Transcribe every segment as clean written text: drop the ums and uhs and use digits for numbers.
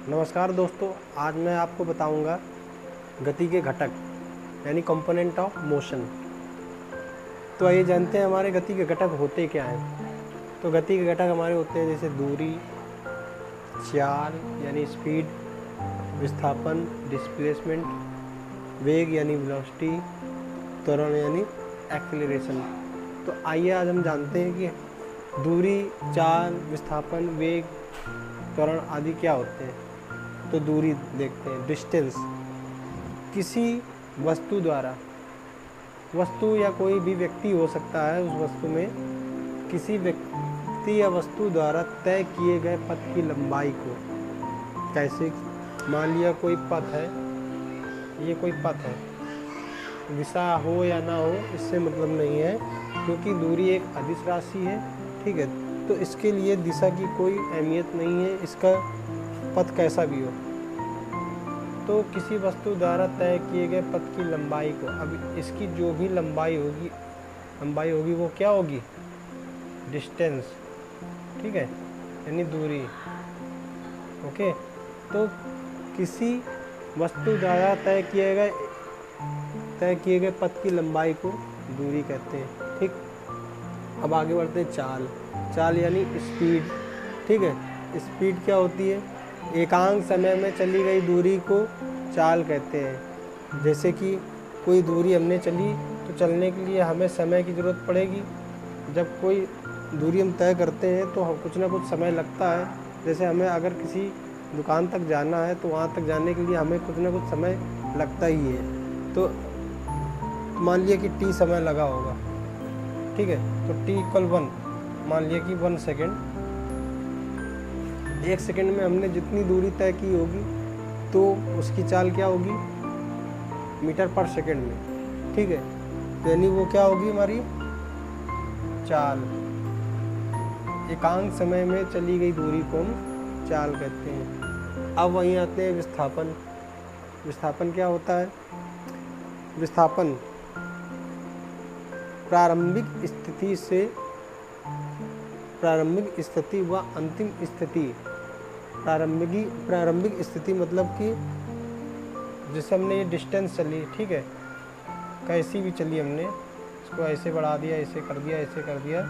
नमस्कार दोस्तों, आज मैं आपको बताऊंगा गति के घटक यानी कंपोनेंट ऑफ मोशन। तो आइए जानते हैं हमारे गति के घटक होते क्या हैं। तो गति के घटक हमारे होते हैं जैसे दूरी, चाल यानी स्पीड, विस्थापन डिस्प्लेसमेंट, वेग यानी वेलोसिटी, त्वरण यानी एक्सेलरेशन। तो आइए आज हम जानते हैं कि दूरी, चाल, विस्थापन, वेग, त्वरण आदि क्या होते हैं। तो दूरी देखते हैं। डिस्टेंस किसी वस्तु द्वारा, वस्तु या कोई भी व्यक्ति हो सकता है, उस वस्तु में किसी व्यक्ति या वस्तु द्वारा तय किए गए पथ की लंबाई को। कैसे? मान लिया कोई पथ है, ये कोई पथ है, दिशा हो या ना हो इससे मतलब नहीं है, क्योंकि दूरी एक अदिश राशि है। ठीक है, तो इसके लिए दिशा की कोई अहमियत नहीं है, इसका पथ कैसा भी हो। तो किसी वस्तु द्वारा तय किए गए पथ की लंबाई को, अब इसकी जो भी लंबाई होगी वो क्या होगी? डिस्टेंस। ठीक है, यानी दूरी। ओके, तो किसी वस्तु द्वारा तय किए गए पथ की लंबाई को दूरी कहते हैं। ठीक, अब आगे बढ़ते हैं। चाल यानी स्पीड। ठीक है, स्पीड क्या होती है? एकांक समय में चली गई दूरी को चाल कहते हैं। जैसे कि कोई दूरी हमने चली, तो चलने के लिए हमें समय की ज़रूरत पड़ेगी। जब कोई दूरी हम तय करते हैं तो कुछ ना कुछ समय लगता है। जैसे हमें अगर किसी दुकान तक जाना है तो वहाँ तक जाने के लिए हमें कुछ ना कुछ समय लगता ही है। तो मान लिया कि t समय लगा होगा। ठीक है, तो t = 1, मान लिया कि 1 सेकेंड। 1 सेकेंड में हमने जितनी दूरी तय की होगी तो उसकी चाल क्या होगी? मीटर पर सेकेंड में। ठीक है, यानी वो क्या होगी हमारी चाल। एकांक समय में चली गई दूरी को हम चाल कहते हैं। अब वहीं आते हैं विस्थापन। विस्थापन क्या होता है? विस्थापन प्रारंभिक स्थिति व अंतिम स्थिति। प्रारंभिक स्थिति मतलब कि जैसे हमने ये डिस्टेंस चली, ठीक है, कैसी भी चली, हमने इसको ऐसे बढ़ा दिया, ऐसे कर दिया।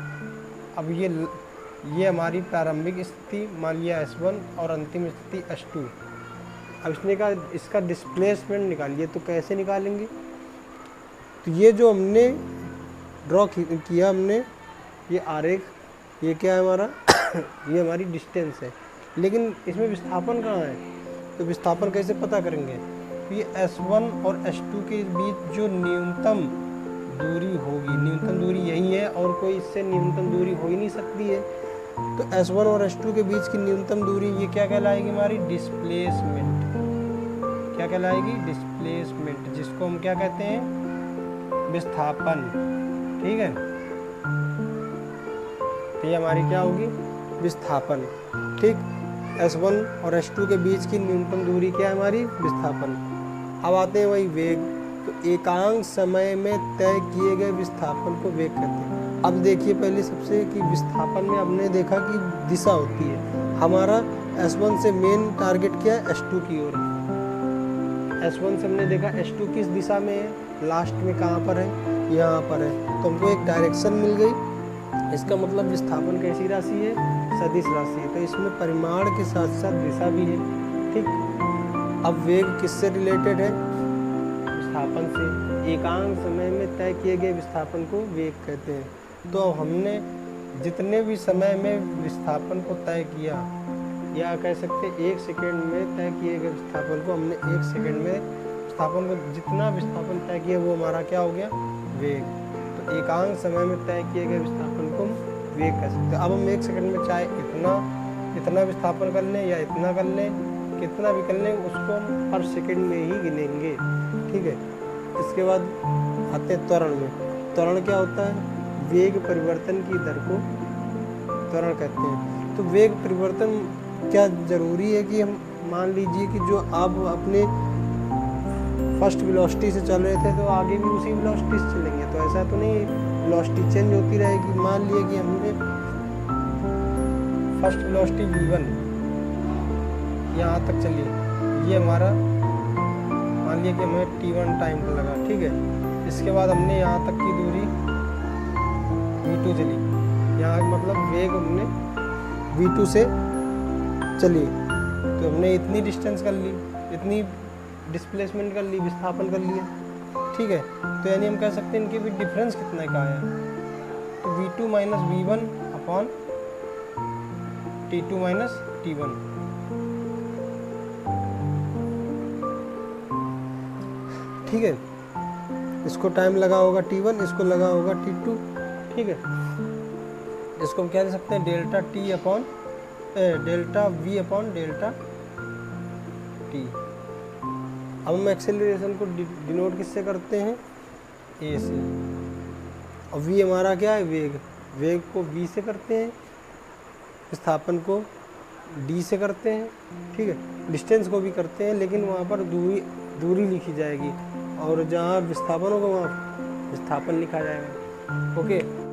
अब ये हमारी प्रारंभिक स्थिति मान लिया S1 और अंतिम स्थिति S2। अब इसका डिस्प्लेसमेंट निकालिए। तो कैसे निकालेंगे? तो ये जो हमने ड्रॉ किया हमने, ये आरेख, ये क्या है हमारा ये हमारी डिस्टेंस है। लेकिन इसमें विस्थापन कहाँ है? तो विस्थापन कैसे पता करेंगे? तो ये S1 और S2 के बीच जो न्यूनतम दूरी होगी, न्यूनतम दूरी यही है और कोई इससे न्यूनतम दूरी हो ही नहीं सकती है। तो S1 और S2 के बीच की न्यूनतम दूरी ये क्या कहलाएगी? हमारी डिस्प्लेसमेंट। क्या कहलाएगी? डिस्प्लेसमेंट, जिसको हम क्या कहते हैं? विस्थापन। ठीक है, तो ये हमारी क्या होगी? विस्थापन। ठीक, S1 और S2 के बीच की न्यूनतम दूरी क्या है? हमारी विस्थापन। अब आते हैं वही वेग। तो एकांक समय में तय किए गए विस्थापन को वेग कहते हैं। अब देखिए पहले सबसे कि विस्थापन में हमने देखा कि दिशा होती है। हमारा S1 से मेन टारगेट क्या है? S2 की ओर। S1 से हमने देखा S2 किस दिशा में है, लास्ट में कहाँ पर है? यहाँ पर है। तो हमको एक डायरेक्शन मिल गई। इसका मतलब विस्थापन कैसी राशि है? सदिश राशि है। तो इसमें परिमाण के साथ साथ दिशा भी है। ठीक, अब वेग किससे रिलेटेड है? विस्थापन से। एकांक समय में तय किए गए विस्थापन को वेग कहते हैं। तो हमने जितने भी समय में विस्थापन को तय किया, या कह सकते 1 सेकेंड में तय किए गए विस्थापन को हमने 1 सेकेंड में विस्थापन को जितना विस्थापन तय किया वो हमारा क्या हो गया? वेग। तो एकांक समय में तय किए गए विस्थापन को वेग कह सकते हैं। अब हम 1 सेकेंड में चाहे इतना विस्थापन कर लें या इतना कर लें, कितना भी कर लें, उसको हम पर सेकेंड में ही गिनेंगे। ठीक है, इसके बाद आते हैं त्वरण में। त्वरण क्या होता है? वेग परिवर्तन की दर को त्वरण कहते हैं। तो वेग परिवर्तन क्या ज़रूरी है कि हम मान लीजिए कि जो आप अपने फर्स्ट वेलोसिटी से चल रहे थे तो आगे भी उसी वेलोसिटी से चलेंगे? तो ऐसा तो नहीं, वेलोसिटी चेंज होती रहेगी। मान लिया कि हमने फर्स्ट वेलोसिटी v1, यहाँ तक चली, ये हमारा मान लिया कि हमें t1 टाइम लगा, ठीक है। इसके बाद हमने यहाँ तक की दूरी v2 चली, यहाँ मतलब वेग हमने v2 से चली, तो हमने इतनी डिस्टेंस कर ली, इतनी डिस्प्लेसमेंट कर ली, विस्थापन कर लिया, ठीक है। तो यानी हम कह सकते हैं इनके भी डिफरेंस कितना का आया, तो v2 minus v1 upon t2 minus t1, ठीक है। इसको टाइम लगा होगा t1, इसको लगा होगा t2, ठीक है। इसको हम क्या दे सकते हैं, delta t upon delta v upon delta t। अब हम एक्सेलरेशन को डिनोट किससे करते हैं, a से, और v हमारा क्या है, वेग, वेग को v से करते हैं, विस्थापन को d से करते हैं, ठीक है। डिस्टेंस को भी करते हैं, लेकिन वहाँ पर दूरी लिखी जाएगी, और जहाँ विस्थापन होगा वहाँ विस्थापन लिखा जाएगा, ओके।